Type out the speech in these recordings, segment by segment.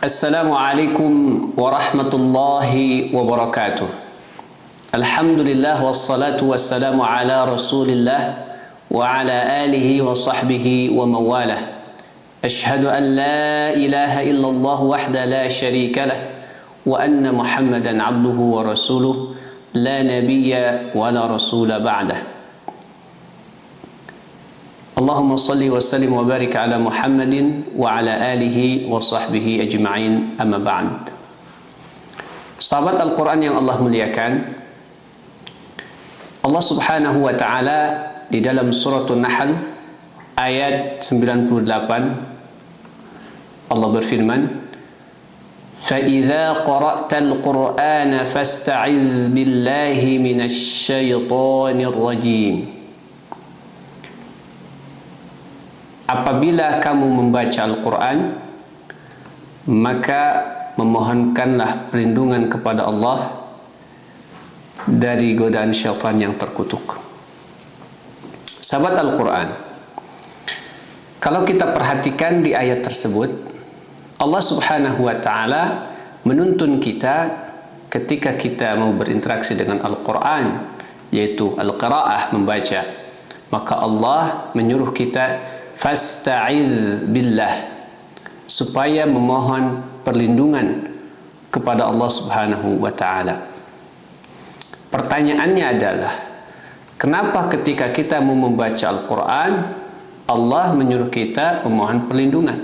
Assalamualaikum warahmatullahi wabarakatuh. Alhamdulillah wassalatu wassalamu ala Rasulillah wa ala alihi wa sahbihi wa mawalah. Ashhadu an la ilaha illallah wahda la syarika lah wa anna Muhammadan abduhu wa rasuluh la nabiyya wa la rasula ba'dah. Allahumma salli wa sallim wa barik ala Muhammadin wa ala alihi wa sahbihi ajma'in, amma ba'd. Sahabat Al-Quran yang Allah muliakan, Allah subhanahu wa ta'ala di dalam suratul Nahl ayat 98 Allah berfirman, فَإِذَا قَرَأْتَ الْقُرْآنَ فَاسْتَعِذْ بِاللَّهِ مِنَ الشَّيْطَانِ الرَّجِيمِ. Apabila kamu membaca Al-Quran, maka memohonkanlah perlindungan kepada Allah dari godaan syaitan yang terkutuk. Sahabat Al-Quran, kalau kita perhatikan di ayat tersebut, Allah subhanahu wa ta'ala menuntun kita ketika kita mau berinteraksi dengan Al-Quran, yaitu Al-Qira'ah, membaca. Maka Allah menyuruh kita fasta'idz billah, supaya memohon perlindungan kepada Allah subhanahu wa ta'ala. Pertanyaannya adalah, kenapa ketika kita mau membaca Al-Quran, Allah menyuruh kita memohon perlindungan?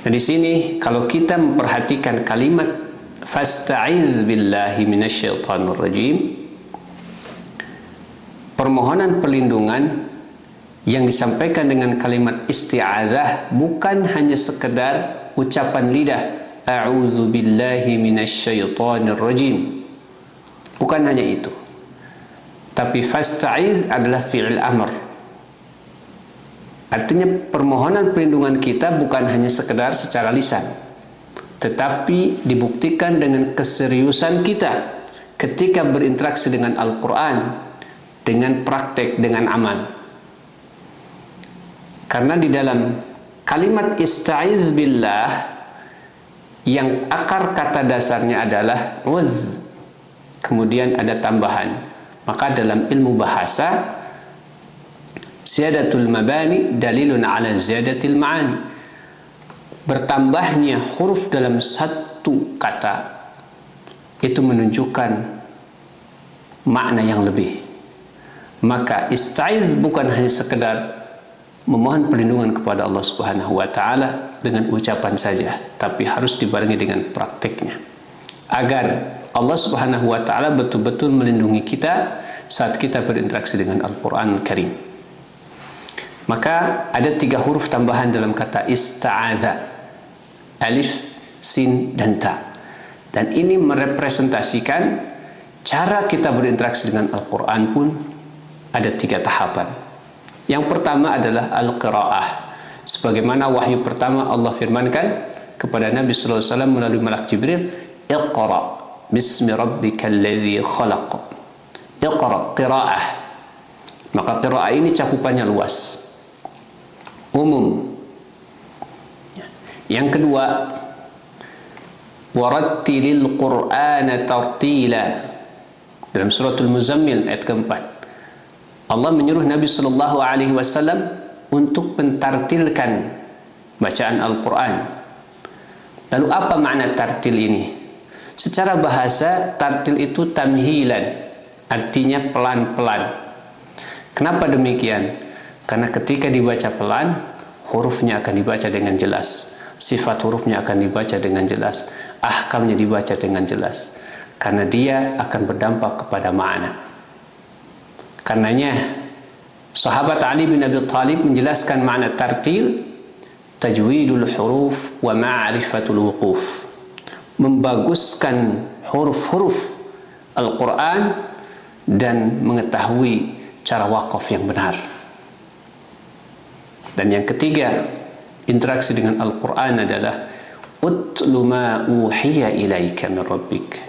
Nah, di sini kalau kita memperhatikan kalimat fasta'idz billahi minasyaitonir rajim, permohonan perlindungan yang disampaikan dengan kalimat isti'adzah bukan hanya sekedar ucapan lidah, a'udzu billahi minasyaitonir rajim. Bukan hanya itu. Tapi fasta'idz adalah fi'il amr. Artinya permohonan perlindungan kita bukan hanya sekedar secara lisan, tetapi dibuktikan dengan keseriusan kita ketika berinteraksi dengan Al-Quran, dengan praktek, dengan amal. Karena di dalam kalimat ista'idz billah yang akar kata dasarnya adalah uz, kemudian ada tambahan. Maka dalam ilmu bahasa, ziyadatul mabani dalilun ala ziyadatil ma'ani. Bertambahnya huruf dalam satu kata itu menunjukkan makna yang lebih. Maka ista'idz bukan hanya sekedar memohon perlindungan kepada Allah subhanahu wa ta'ala dengan ucapan saja, tapi harus dibarengi dengan praktiknya, agar Allah subhanahu wa ta'ala betul-betul melindungi kita saat kita berinteraksi dengan Al-Quran Karim. Maka ada 3 huruf tambahan dalam kata ista'adha, alif, sin, dan ta. Dan ini merepresentasikan cara kita berinteraksi dengan Al-Quran pun ada 3 tahapan. Yang pertama adalah Al-Qira'ah. Sebagaimana wahyu pertama Allah firmankan kepada Nabi sallallahu alaihi wasallam melalui malak Jibril, Iqra bismi rabbikal ladzi khalaq. Iqra, qira'ah. Maka qira'ah ini cakupannya luas, umum. Yang kedua, warattilil qur'ana tartila. Dalam suratul Muzammil ayat keempat, Allah menyuruh Nabi sallallahu alaihi wasallam untuk mentartilkan bacaan Al-Quran. Lalu apa makna tartil ini? Secara bahasa, tartil itu tamhilan, artinya pelan-pelan. Kenapa demikian? Karena ketika dibaca pelan, hurufnya akan dibaca dengan jelas, sifat hurufnya akan dibaca dengan jelas, ahkamnya dibaca dengan jelas, karena dia akan berdampak kepada makna. Karenanya sahabat Ali bin Abi Thalib menjelaskan makna tartil, tajwidul huruf wa ma'rifatul wuquf, membaguskan huruf-huruf Al-Quran dan mengetahui cara wakaf yang benar. Dan yang ketiga, interaksi dengan Al-Quran adalah utlu ma uhiya ilaika min rabbik,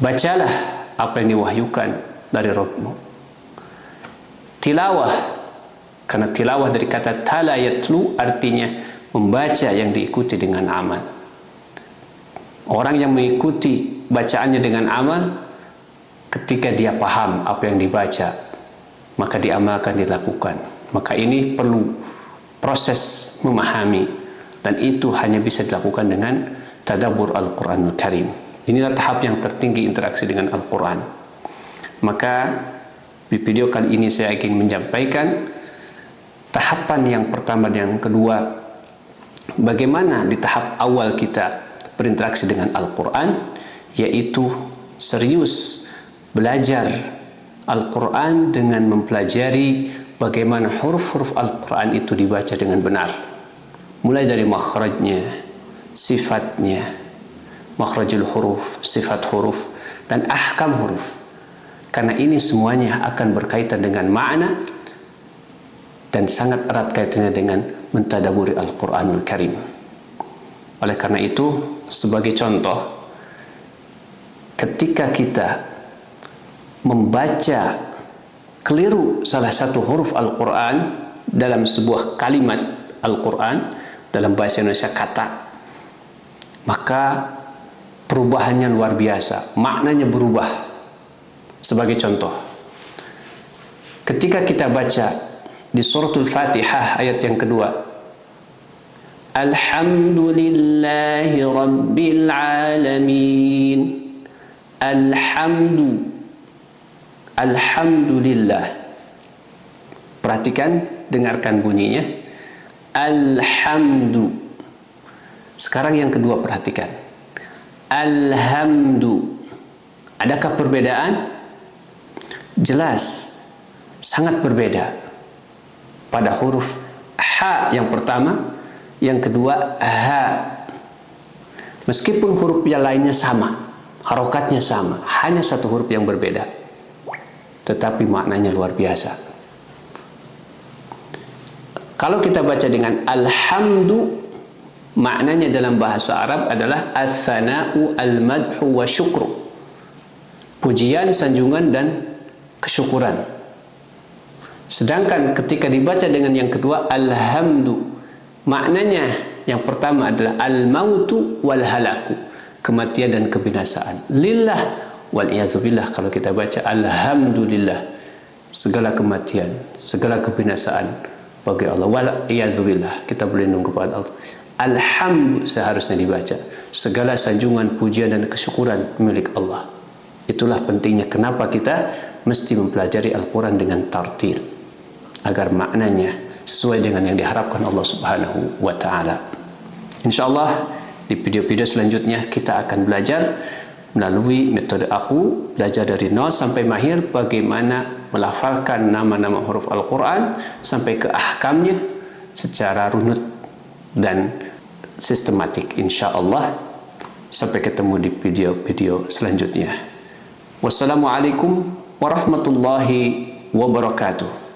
bacalah apa yang diwahyukan dari Rabbmu. Tilawah, karena tilawah dari kata tala yatlu artinya membaca yang diikuti dengan amal. Orang yang mengikuti bacaannya dengan amal, ketika dia paham apa yang dibaca, maka diamalkan, dilakukan. Maka ini perlu proses memahami, dan itu hanya bisa dilakukan dengan tadabbur Al-Quranul Karim. Inilah tahap yang tertinggi interaksi dengan Al-Quran. Maka di video kali ini saya ingin menyampaikan tahapan yang pertama dan yang kedua, bagaimana di tahap awal kita berinteraksi dengan Al-Quran, yaitu serius belajar Al-Quran dengan mempelajari bagaimana huruf-huruf Al-Quran itu dibaca dengan benar, mulai dari makhrajnya, sifatnya, makhrajul huruf, sifat huruf, dan ahkam huruf. Karena ini semuanya akan berkaitan dengan makna dan sangat erat kaitannya dengan mentadaburi Al-Quranul Karim. Oleh karena itu, sebagai contoh, ketika kita membaca keliru salah satu huruf Al-Quran dalam sebuah kalimat Al-Quran, dalam bahasa Indonesia kata, maka perubahannya luar biasa, maknanya berubah. Sebagai contoh, ketika kita baca di suratul Fatihah ayat yang kedua, Alhamdulillahi Rabbil Alamin. Alhamdulillah. Perhatikan, dengarkan bunyinya. Alhamdu. Sekarang yang kedua, perhatikan. Alhamdu. Adakah perbedaan? Jelas, sangat berbeda. Pada huruf H yang pertama, yang kedua ha. Meskipun huruf yang lainnya sama, harokatnya sama, hanya satu huruf yang berbeda, tetapi maknanya luar biasa. Kalau kita baca dengan alhamdu, maknanya dalam bahasa Arab adalah as-sana'u al-madhu wa syukru, pujian, sanjungan, dan kesyukuran. Sedangkan ketika dibaca dengan yang kedua alhamdu, maknanya yang pertama adalah al-mautu wal halaku, kematian dan kebinasaan. Lillah wal iyadzubillah, kalau kita baca alhamdulillah, segala kematian, segala kebinasaan bagi Allah. Wal iyadzubillah, kita berlindung kepada Allah. Alhamdu seharusnya dibaca, segala sanjungan, pujian dan kesyukuran milik Allah. Itulah pentingnya kenapa kita mesti mempelajari Al-Quran dengan tartil, agar maknanya sesuai dengan yang diharapkan Allah Subhanahu wa Ta'ala. InsyaAllah di video-video selanjutnya kita akan belajar melalui metode aku, belajar dari nol sampai mahir, bagaimana melafalkan nama-nama huruf Al-Quran sampai ke ahkamnya secara runut dan sistematik. InsyaAllah sampai ketemu di video-video selanjutnya. Wassalamualaikum warahmatullahi wabarakatuh.